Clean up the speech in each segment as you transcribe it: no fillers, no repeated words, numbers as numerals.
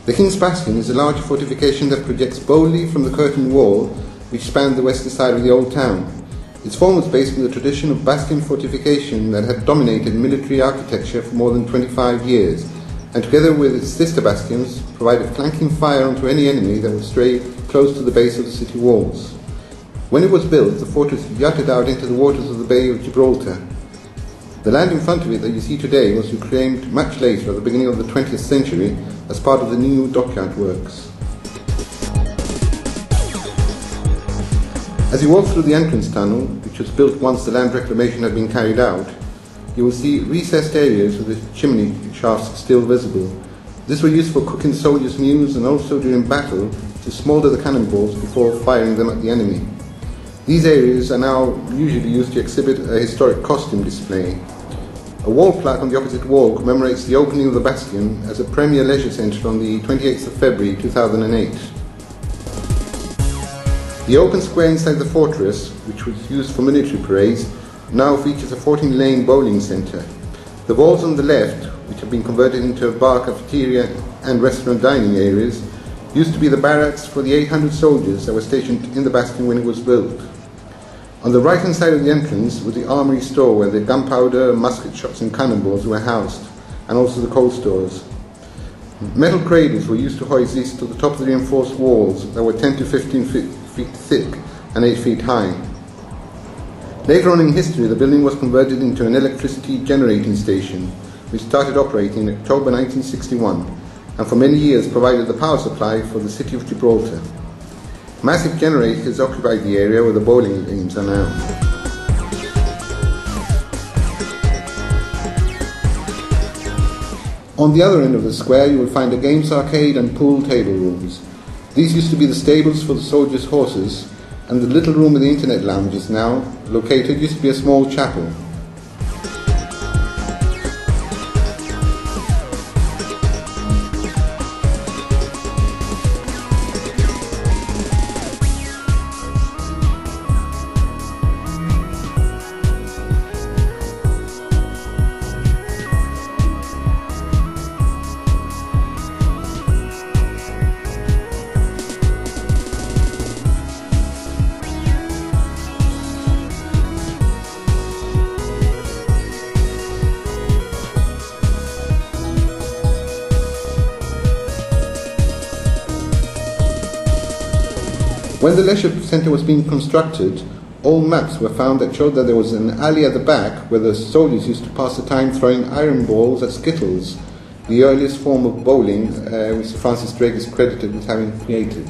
The King's Bastion is a large fortification that projects boldly from the curtain wall which spanned the western side of the old town. Its form was based on the tradition of bastion fortification that had dominated military architecture for more than 25 years, and together with its sister bastions provided flanking fire onto any enemy that would stray close to the base of the city walls. When it was built, the fortress jutted out into the waters of the Bay of Gibraltar. The land in front of it that you see today was reclaimed much later, at the beginning of the 20th century, as part of the new dockyard works. As you walk through the entrance tunnel, which was built once the land reclamation had been carried out, you will see recessed areas with the chimney shafts still visible. These were used for cooking soldiers' meals and also during battle to smoulder the cannonballs before firing them at the enemy. These areas are now usually used to exhibit a historic costume display. A wall plaque on the opposite wall commemorates the opening of the Bastion as a premier leisure centre on the 28th of February 2008. The open square inside the fortress, which was used for military parades, now features a 14-lane bowling centre. The walls on the left, which have been converted into a bar, cafeteria and restaurant dining areas, used to be the barracks for the 800 soldiers that were stationed in the Bastion when it was built. On the right-hand side of the entrance was the armoury store where the gunpowder, musket shots and cannonballs were housed, and also the coal stores. Metal cradles were used to hoist these to the top of the reinforced walls that were 10 to 15 feet thick and 8 feet high. Later on in history, the building was converted into an electricity generating station, which started operating in October 1961, and for many years provided the power supply for the city of Gibraltar. Massive generators occupied the area where the bowling lanes are now. On the other end of the square you will find a games arcade and pool table rooms. These used to be the stables for the soldiers' horses, and the little room where the internet lounge is now located used to be a small chapel. When the leisure centre was being constructed, old maps were found that showed that there was an alley at the back where the soldiers used to pass the time throwing iron balls at skittles, the earliest form of bowling which Sir Francis Drake is credited with having created.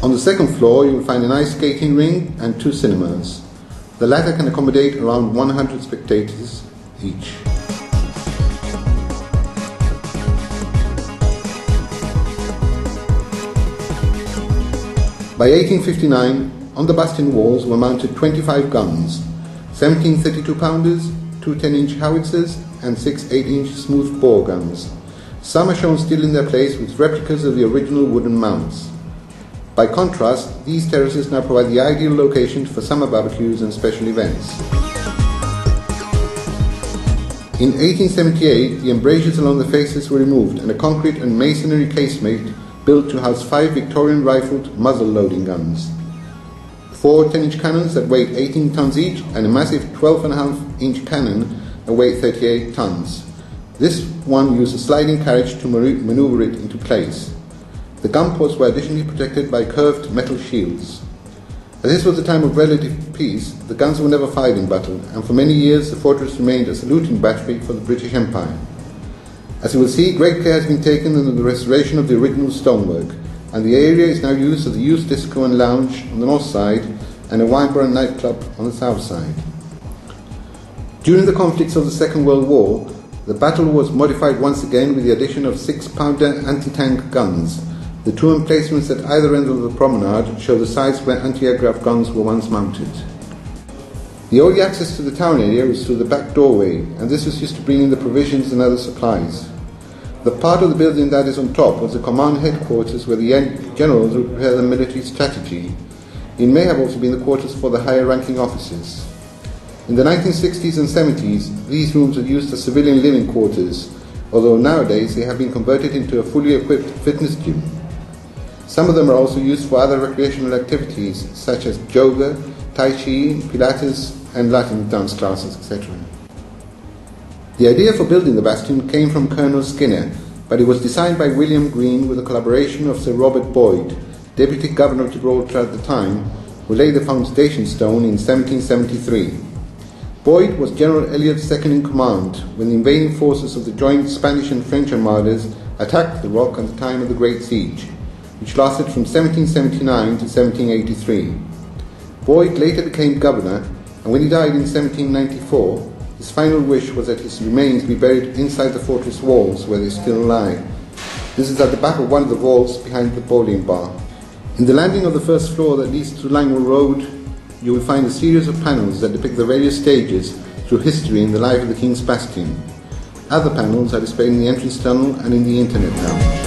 On the second floor you will find an ice skating ring and 2 cinemas. The latter can accommodate around 100 spectators each. By 1859, on the bastion walls were mounted 25 guns, 17 32-pounders, 2 10-inch howitzers and 6 8-inch smooth-bore guns. Some are shown still in their place with replicas of the original wooden mounts. By contrast, these terraces now provide the ideal location for summer barbecues and special events. In 1878, the embrasures along the faces were removed and a concrete and masonry casemate built to house 5 Victorian rifled muzzle-loading guns, 4 10-inch cannons that weighed 18 tons each, and a massive 12.5-inch cannon that weighed 38 tons. This one used a sliding carriage to maneuver it into place. The gun posts were additionally protected by curved metal shields. As this was a time of relative peace, the guns were never fired in battle, and for many years the fortress remained a saluting battery for the British Empire. As you will see, great care has been taken in the restoration of the original stonework, and the area is now used as a youth disco and lounge on the north side and a wine bar and nightclub on the south side. During the conflicts of the Second World War, the battle was modified once again with the addition of 6-pounder anti-tank guns. The two emplacements at either end of the promenade show the sites where anti-aircraft guns were once mounted. The only access to the town area was through the back doorway, and this was used to bring in the provisions and other supplies. The part of the building that is on top was the command headquarters where the generals would prepare the military strategy. It may have also been the quarters for the higher ranking officers. In the 1960s and 70s, these rooms were used as civilian living quarters, although nowadays they have been converted into a fully equipped fitness gym. Some of them are also used for other recreational activities such as yoga, tai chi, pilates and Latin dance classes, etc. The idea for building the bastion came from Colonel Skinner, but it was designed by William Green with the collaboration of Sir Robert Boyd, Deputy Governor of Gibraltar at the time, who laid the foundation stone in 1773. Boyd was General Elliot's second in command when the invading forces of the joint Spanish and French armadas attacked the rock at the time of the Great Siege, which lasted from 1779 to 1783. Boyd later became governor, and when he died in 1794, his final wish was that his remains be buried inside the fortress walls where they still lie. This is at the back of one of the walls behind the bowling bar. In the landing of the first floor that leads to Langwell Road, you will find a series of panels that depict the various stages through history in the life of the King's Bastion. Other panels are displayed in the entrance tunnel and in the Internet Lounge.